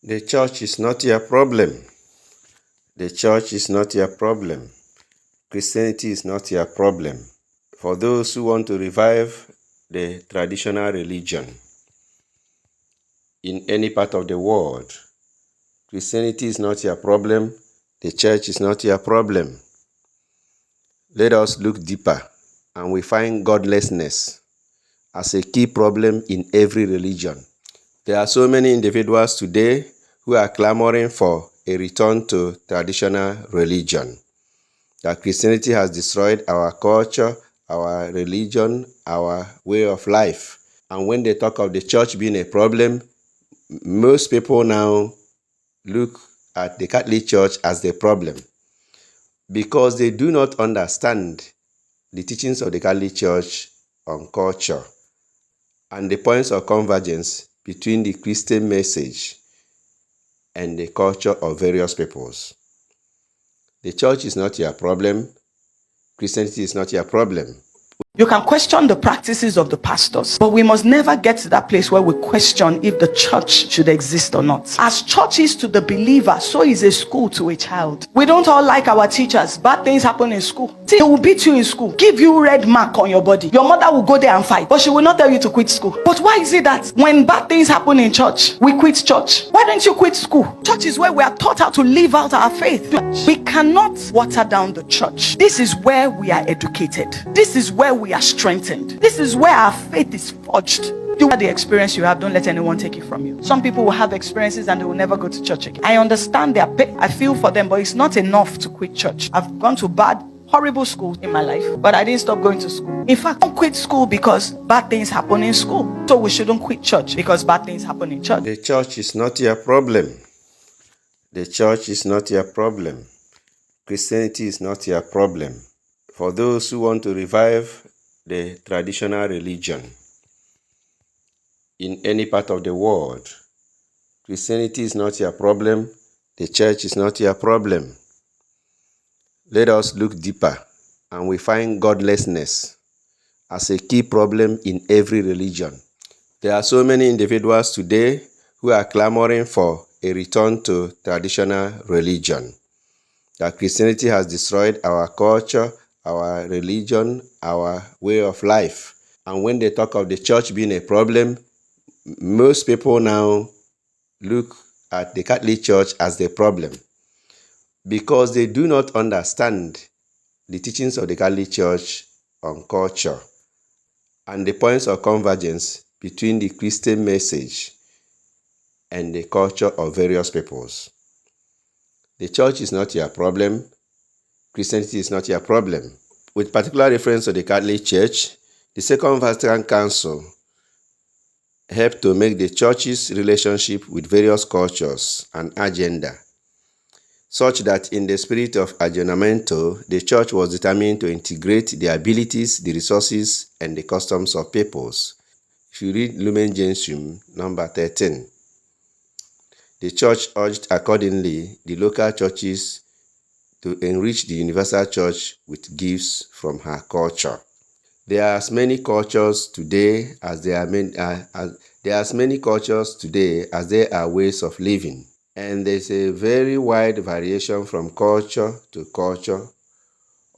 The church is not your problem. The church is not your problem. Christianity is not your problem. For those who want to revive the traditional religion in any part of the world, Christianity is not your problem. The church is not your problem. Let us look deeper, and we find godlessness as a key problem in every religion. There are so many individuals today who are clamoring for a return to traditional religion. That Christianity has destroyed our culture, our religion, our way of life. And when they talk of the church being a problem, most people now look at the Catholic Church as the problem because they do not understand the teachings of the Catholic Church on culture and the points of convergence between the Christian message and the culture of various peoples. The church is not your problem. Christianity is not your problem. You can question the practices of the pastors, but we must never get to that place where we question if the church should exist or not. As church is to the believer, so is a school to a child. We don't all like our teachers. Bad things happen in school. See, they will beat you in school, give you red mark on your body. Your mother will go there and fight, but she will not tell you to quit school. But why is it that when bad things happen in church, we quit church? Why don't you quit school? Church is where we are taught how to live out our faith. We cannot water down the church. This is where we are educated. This is where we are strengthened. This is where our faith is forged. You have the experience you have, don't let anyone take it from you. Some people will have experiences and they will never go to church again. I understand their pain. I feel for them, but it's not enough to quit church. I've gone to bad, horrible schools in my life, but I didn't stop going to school. In fact, don't quit school because bad things happen in school. So we shouldn't quit church because bad things happen in church. The church is not your problem. The church is not your problem. Christianity is not your problem. For those who want to revive the traditional religion in any part of the world, Christianity is not your problem. The church is not your problem. Let us look deeper, and we find godlessness as a key problem in every religion. There are so many individuals today who are clamoring for a return to traditional religion. That Christianity has destroyed our culture, our religion, our way of life. And when they talk of the church being a problem, most people now look at the Catholic Church as the problem because they do not understand the teachings of the Catholic Church on culture and the points of convergence between the Christian message and the culture of various peoples. The church is not your problem. Christianity is not your problem. With particular reference to the Catholic Church, the Second Vatican Council helped to make the church's relationship with various cultures an agenda, such that in the spirit of aggiornamento, the church was determined to integrate the abilities, the resources, and the customs of peoples. If you read Lumen Gentium, number 13, the church urged accordingly the local churches to enrich the universal church with gifts from her culture. There are as many cultures today as there are ways of living, and there's a very wide variation from culture to culture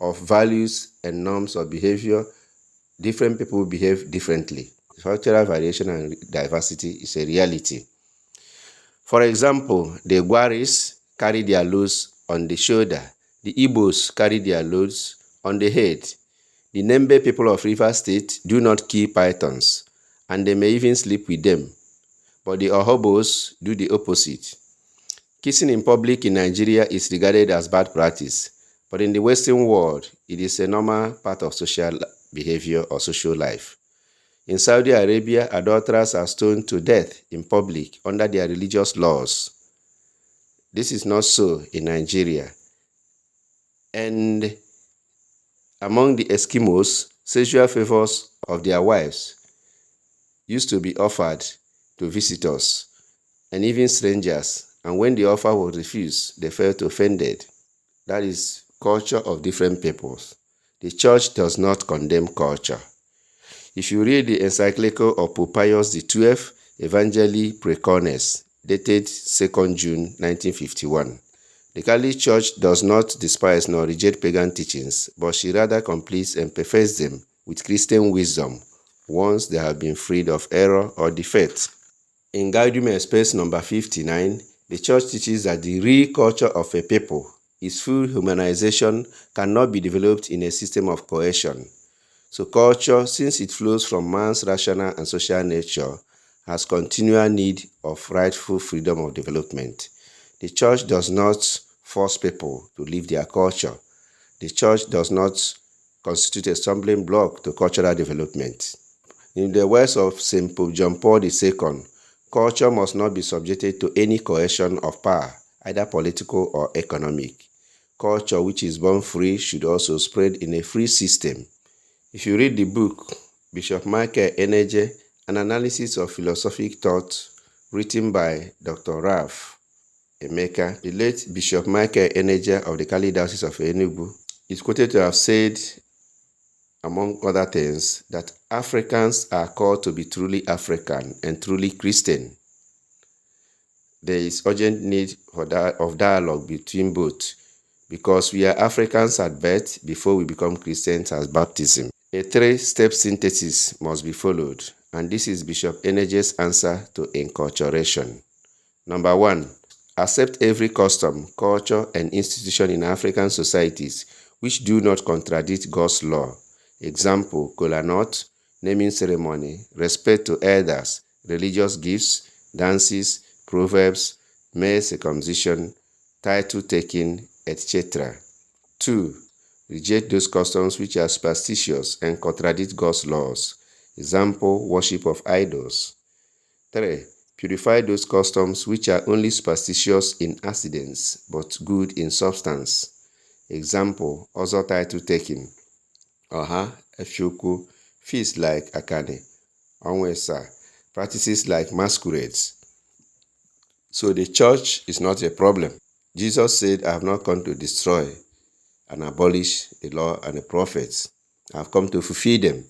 of values and norms of behavior. Different people behave differently. Cultural variation and diversity is a reality. For example, the Gwaris carry their loads on the shoulder. The Igbos carry their loads on the head. The Nembe people of Rivers State do not kill pythons, and they may even sleep with them. But the Ohobos do the opposite. Kissing in public in Nigeria is regarded as bad practice, but in the Western world, it is a normal part of social behavior or social life. In Saudi Arabia, adulterers are stoned to death in public under their religious laws. This is not so in Nigeria. And among the Eskimos, sexual favors of their wives used to be offered to visitors and even strangers. And when the offer was refused, they felt offended. That is culture of different peoples. The church does not condemn culture. If you read the encyclical of Pope Pius XII, Evangelii Precones, dated 2nd June 1951. The Catholic Church does not despise nor reject pagan teachings, but she rather completes and perfects them with Christian wisdom once they have been freed of error or defect. In Gaudium et Spes number 59, the Church teaches that the real culture of a people, its full humanization, cannot be developed in a system of coercion. So culture, since it flows from man's rational and social nature, has continual need of rightful freedom of development. The Church does not force people to live their culture. The Church does not constitute a stumbling block to cultural development. In the words of St. Pope John Paul II, culture must not be subjected to any coercion of power, either political or economic. Culture which is born free should also spread in a free system. If you read the book, Bishop Michael Eneje, An Analysis of Philosophic Thought, written by Dr. Ralph Emeka, the late Bishop Michael Eneje of the Catholic Diocese of Enugu, is quoted to have said, among other things, that Africans are called to be truly African and truly Christian. There is urgent need of dialogue between both, because we are Africans at birth before we become Christians at baptism. A three-step synthesis must be followed, and this is Bishop Eneje's answer to enculturation. Number 1, accept every custom, culture, and institution in African societies which do not contradict God's law. Example, kola nut, naming ceremony, respect to elders, religious gifts, dances, proverbs, male circumcision, title taking, etc. 2. Reject those customs which are superstitious and contradict God's laws. Example, worship of idols. 3. Purify those customs which are only superstitious in accidents but good in substance. Example, also title taking. Oha, Efioku, feasts like Akane, Onwesa, practices like masquerades. So the church is not a problem. Jesus said, I have not come to destroy and abolish the law and the prophets. I have come to fulfill them.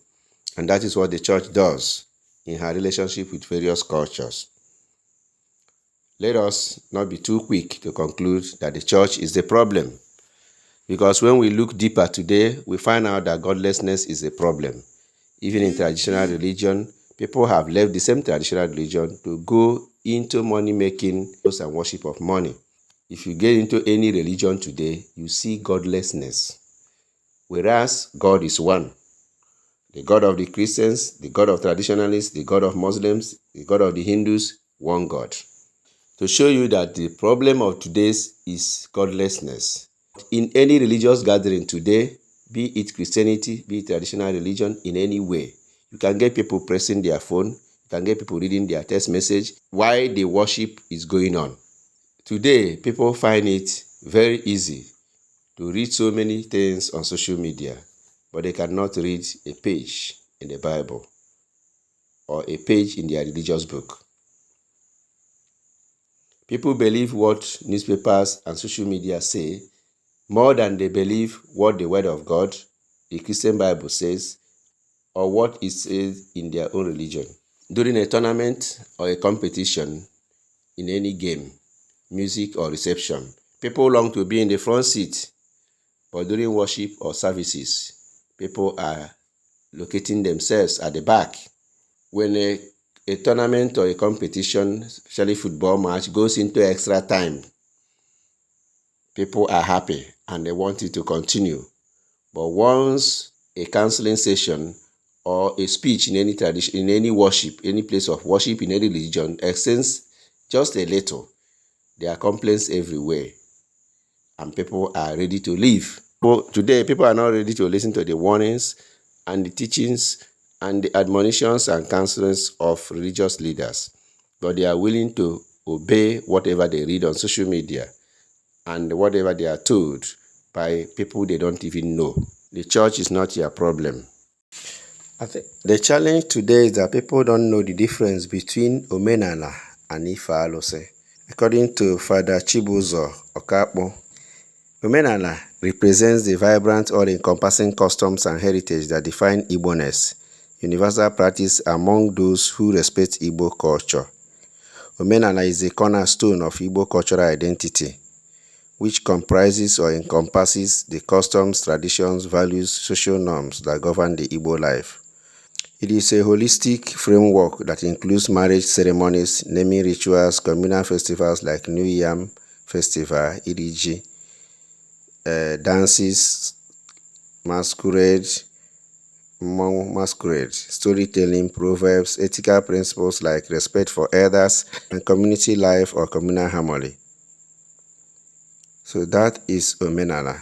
And that is what the church does in her relationship with various cultures. Let us not be too quick to conclude that the church is the problem. Because when we look deeper today, we find out that godlessness is a problem. Even in traditional religion, people have left the same traditional religion to go into money making and worship of money. If you get into any religion today, you see godlessness. Whereas God is one. The God of the Christians, the God of traditionalists, the God of Muslims, the God of the Hindus, one God. To show you that the problem of today's is godlessness. In any religious gathering today, be it Christianity, be it traditional religion, in any way, you can get people pressing their phone, you can get people reading their text message while the worship is going on. Today, people find it very easy to read so many things on social media, but they cannot read a page in the Bible or a page in their religious book. People believe what newspapers and social media say more than they believe what the Word of God, the Christian Bible says, or what it says in their own religion. During a tournament or a competition in any game, music or reception, people long to be in the front seat, but during worship or services, people are locating themselves at the back. When a tournament or a competition, especially football match, goes into extra time, people are happy and they want it to continue. But once a counseling session or a speech in any tradition, in any worship, any place of worship, in any religion, extends just a little, there are complaints everywhere and people are ready to leave. But today, people are not ready to listen to the warnings and the teachings and the admonitions and counsels of religious leaders, but they are willing to obey whatever they read on social media and whatever they are told by people they don't even know. The church is not your problem. I think the challenge today is that people don't know the difference between Omenala and Ife Alose. According to Father Chibuzo Okapo, Omenala represents the vibrant, all-encompassing customs and heritage that define Igbo-ness, universal practice among those who respect Igbo culture. Omenala is a cornerstone of Igbo cultural identity, which comprises or encompasses the customs, traditions, values, social norms that govern the Igbo life. It is a holistic framework that includes marriage ceremonies, naming rituals, communal festivals like New Yam Festival, Iriji, dances, masquerade, storytelling, proverbs, ethical principles like respect for elders, and community life or communal harmony. So that is Omenala.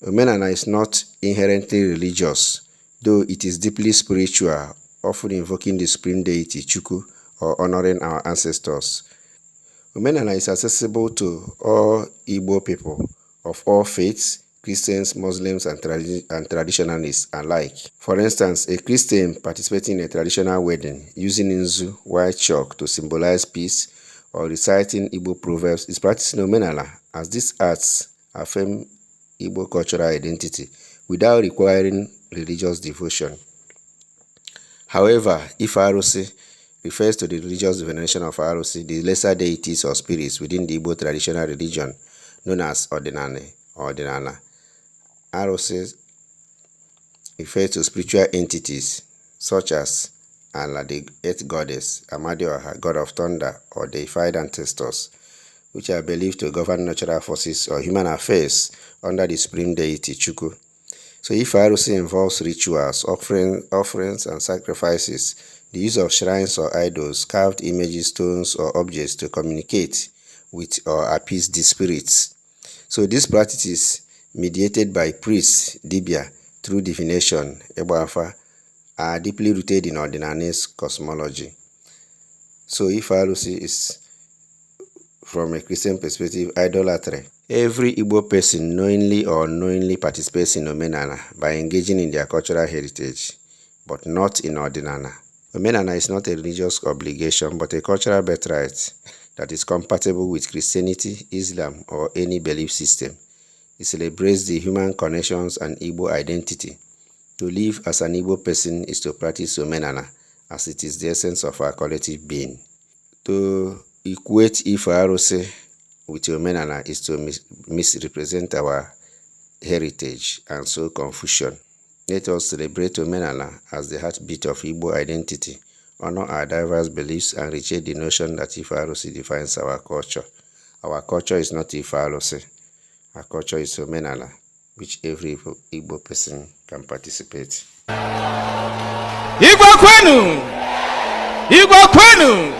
Omenala is not inherently religious, though it is deeply spiritual, often invoking the supreme deity Chukwu or honoring our ancestors. Omenala is accessible to all Igbo people of all faiths, Christians, Muslims, and traditionalists alike. For instance, a Christian participating in a traditional wedding using nzu, white chalk, to symbolize peace, or reciting Igbo proverbs is practicing Omenala, as these arts affirm Igbo cultural identity without requiring religious devotion. However, if Arusi refers to the religious veneration of Arusi, the lesser deities or spirits within the Igbo traditional religion known as Ordinane or Ordinana, Arusi refers to spiritual entities such as Ala, the earth goddess, Amadioha, god of thunder, or deified ancestors, which are believed to govern natural forces or human affairs under the supreme deity Chukwu. So if Arusi involves rituals, offerings and sacrifices, the use of shrines or idols, carved images, stones, or objects to communicate with or appease the spirits. So this practice is mediated by priests, Dibia, through divination, Egbafa, are deeply rooted in Ordinane's cosmology. So if Arusi is, from a Christian perspective, idolatry, every Igbo person knowingly or unknowingly participates in Omenala by engaging in their cultural heritage, but not in Ordinana. Omenala is not a religious obligation, but a cultural birthright that is compatible with Christianity, Islam, or any belief system. It celebrates the human connections and Igbo identity. To live as an Igbo person is to practice Omenala, as it is the essence of our collective being. To equate Ife Arusi with Omenala is to misrepresent our heritage and sow confusion. Let us celebrate Omenala as the heartbeat of Igbo identity, honor our diverse beliefs, and reject the notion that Ife Arusi defines our culture. Our culture is not Ife Arusi. Our culture is Omenala, which every Igbo person can participate. Igbo kwenu! Igbo kwenu!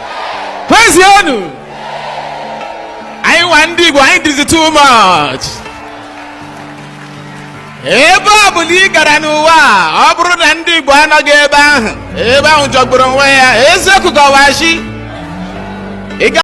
Kwezionu! I want Igbo, I did it too much. Ebe ọbụla gara n'ụwa ọ bụrụ na ndị Igbo anọghị ebe ahụ jogburu onwe ya eziokwu gọwashi